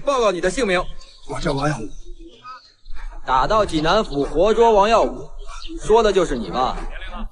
报告你的姓名。我叫王耀武。打到济南府活捉王耀武，说的就是你吧？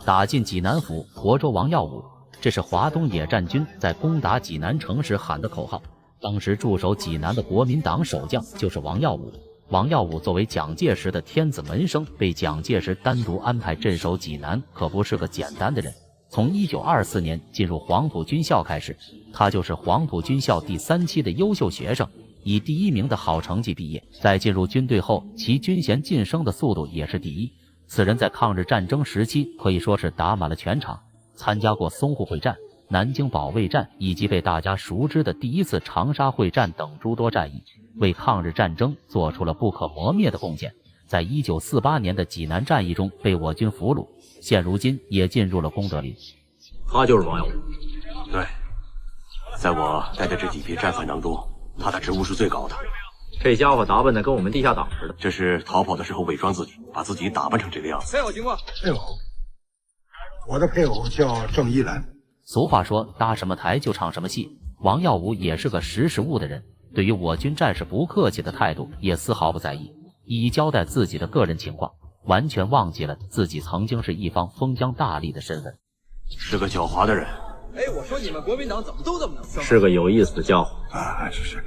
打进济南府活捉王耀武，这是华东野战军在攻打济南城时喊的口号。当时驻守济南的国民党守将就是王耀武。王耀武作为蒋介石的天子门生，被蒋介石单独安排镇守济南，可不是个简单的人。从1924年进入黄埔军校开始，他就是黄埔军校第3期的优秀学生，以第1名的好成绩毕业。在进入军队后，其军衔晋升的速度也是第1。此人在抗日战争时期可以说是打满了全场，参加过淞沪会战、南京保卫战以及被大家熟知的第1次长沙会战等诸多战役，为抗日战争做出了不可磨灭的贡献。在1948年的济南战役中被我军俘虏，现如今也进入了功德林。他就是王耀武。对，在我带的这几批战犯当中，他的职务是最高的。这家伙打扮的跟我们地下党似的。这是逃跑的时候伪装自己，把自己打扮成这个样子。配偶情况？配偶，我的配偶叫郑一兰。俗话说搭什么台就唱什么戏，王耀武也是个识时务的人，对于我军战士不客气的态度也丝毫不在意，一一交代自己的个人情况，完全忘记了自己曾经是一方封疆大吏的身份。是个狡猾的人。哎，我说你们国民党怎么都这么能生？是个有意思的家伙啊，是。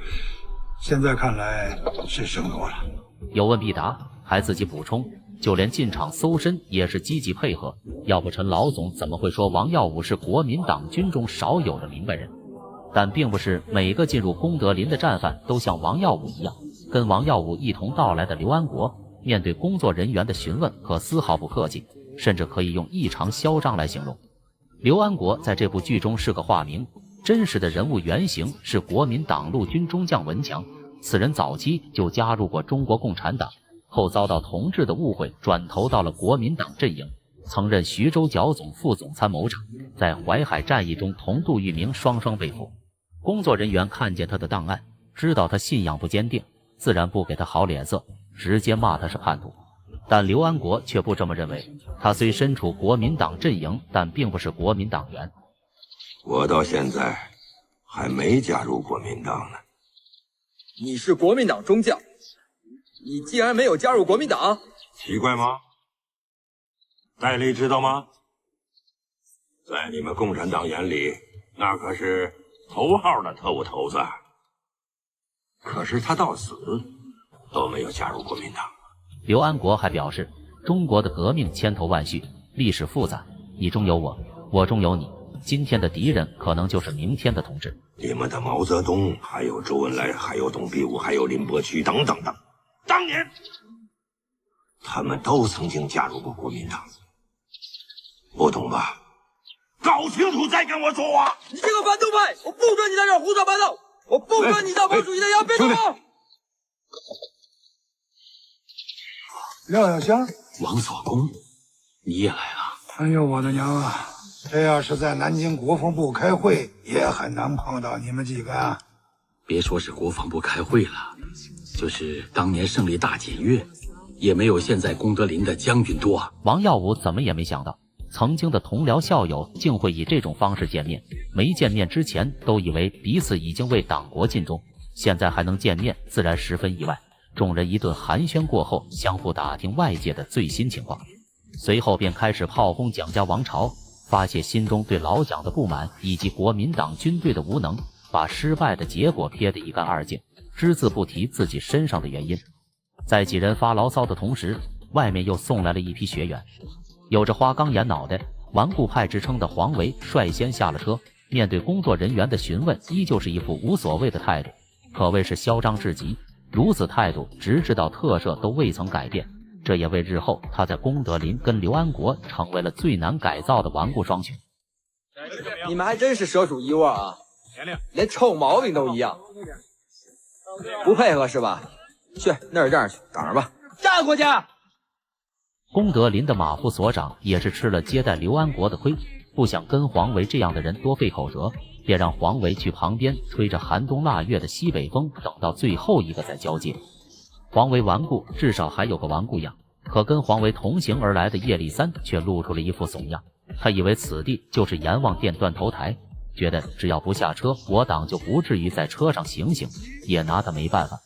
现在看来是生多了。有问必答，还自己补充，就连进场搜身也是积极配合，要不陈老总怎么会说王耀武是国民党军中少有的明白人？但并不是每个进入功德林的战犯都像王耀武一样。跟王耀武一同到来的刘安国，面对工作人员的询问可丝毫不客气，甚至可以用异常嚣张来形容。刘安国在这部剧中是个化名，真实的人物原型是国民党陆军中将文强。此人早期就加入过中国共产党，后遭到同志的误会，转投到了国民党阵营，曾任徐州剿总副总参谋长，在淮海战役中同杜聿明双双被俘。工作人员看见他的档案，知道他信仰不坚定，自然不给他好脸色，直接骂他是叛徒。但刘安国却不这么认为，他虽身处国民党阵营，但并不是国民党员。我到现在还没加入国民党呢。你是国民党中将，你竟然没有加入国民党，奇怪吗？戴笠知道吗？在你们共产党眼里，那可是头号的特务头子。可是他到死都没有加入国民党。刘安国还表示，中国的革命千头万绪，历史复杂，你中有我，我中有你，今天的敌人可能就是明天的同志。你们的毛泽东，还有周恩来，还有董必武，还有林伯渠等等等，当年他们都曾经加入过国民党，不懂吧？搞清楚再跟我说话！你这个反动派，我不准你在这儿胡说八道，我不准你当毛主席的羊，别动我！廖小香，王锁公，你也来了？哎呦我的娘啊！这要是在南京国防部开会，也很难碰到你们几个啊！别说是国防部开会了，就是当年胜利大检阅，也没有现在功德林的将军多啊。王耀武怎么也没想到，曾经的同僚校友竟会以这种方式见面。没见面之前都以为彼此已经为党国尽忠，现在还能见面，自然十分意外。众人一顿寒暄过后，相互打听外界的最新情况，随后便开始炮轰蒋家王朝，发泄心中对老蒋的不满以及国民党军队的无能，把失败的结果撇得一干二净，只字不提自己身上的原因。在几人发牢骚的同时，外面又送来了一批学员。有着花岗岩脑袋、顽固派之称的黄维率先下了车，面对工作人员的询问，依旧是一副无所谓的态度，可谓是嚣张至极。如此态度，直至到特赦都未曾改变，这也为日后他在功德林跟刘安国成为了最难改造的顽固双雄。你们还真是蛇鼠一窝啊，连臭毛病都一样，不配合是吧？去那儿站着去，等着吧，站过去。功德林的马副所长也是吃了接待刘安国的亏，不想跟黄维这样的人多费口舌，便让黄维去旁边吹着寒冬腊月的西北风，等到最后一个再交接。黄维顽固，至少还有个顽固样，可跟黄维同行而来的叶立三却露出了一副怂样。他以为此地就是阎王殿断头台，觉得只要不下车，我党就不至于在车上行刑，也拿他没办法。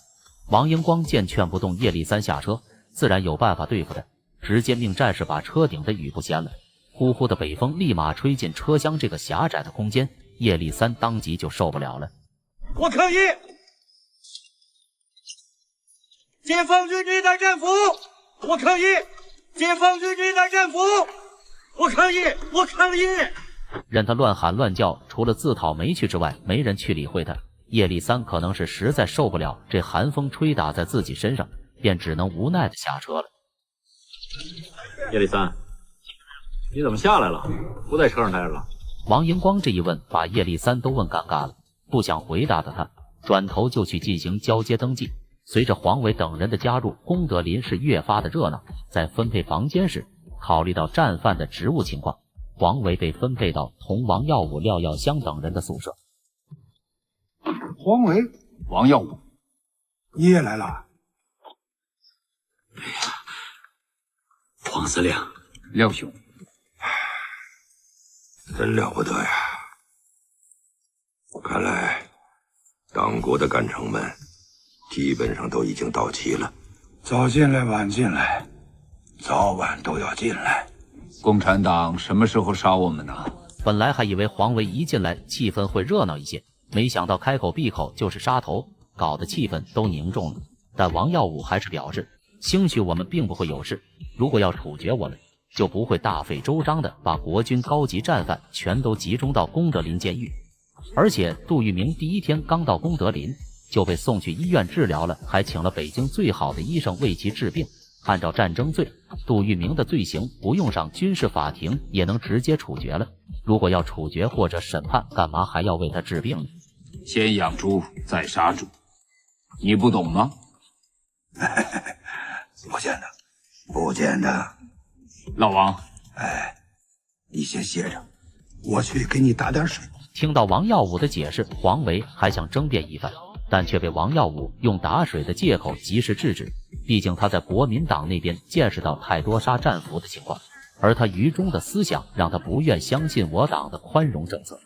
王英光见劝不动叶立三下车，自然有办法对付他，直接命战士把车顶的雨布掀了。呼呼的北风立马吹进车厢这个狭窄的空间，叶立三当即就受不了了。我可以！解放军这代战俘，我可以！解放军这代战俘，我可以！我可以！任他乱喊乱叫，除了自讨没趣之外，没人去理会他。叶立三可能是实在受不了这寒风吹打在自己身上，便只能无奈的下车了。叶立三，你怎么下来了？不在车上待着了？王英光这一问，把叶立三都问尴尬了。不想回答的他，转头就去进行交接登记。随着黄伟等人的加入，功德林是越发的热闹。在分配房间时，考虑到战犯的职务情况，黄伟被分配到同王耀武、廖耀湘等人的宿舍。黄伟、王耀武，你也来了？黄司令，廖兄，真了不得呀！看来党国的干城们基本上都已经到齐了。早进来晚进来，早晚都要进来。共产党什么时候杀我们呢？本来还以为黄维一进来气氛会热闹一些，没想到开口闭口就是杀头，搞得气氛都凝重了。但王耀武还是表示，兴许我们并不会有事，如果要处决我们，就不会大费周章的把国军高级战犯全都集中到功德林监狱。而且杜聿明第一天刚到功德林就被送去医院治疗了，还请了北京最好的医生为其治病。按照战争罪，杜聿明的罪行不用上军事法庭也能直接处决了。如果要处决或者审判，干嘛还要为他治病呢？先养猪再杀猪，你不懂吗？不见得，不见得。老王，你先歇着，我去给你打点水。听到王耀武的解释，黄维还想争辩一番，但却被王耀武用打水的借口及时制止。毕竟他在国民党那边见识到太多杀战俘的情况，而他愚忠的思想让他不愿相信我党的宽容政策。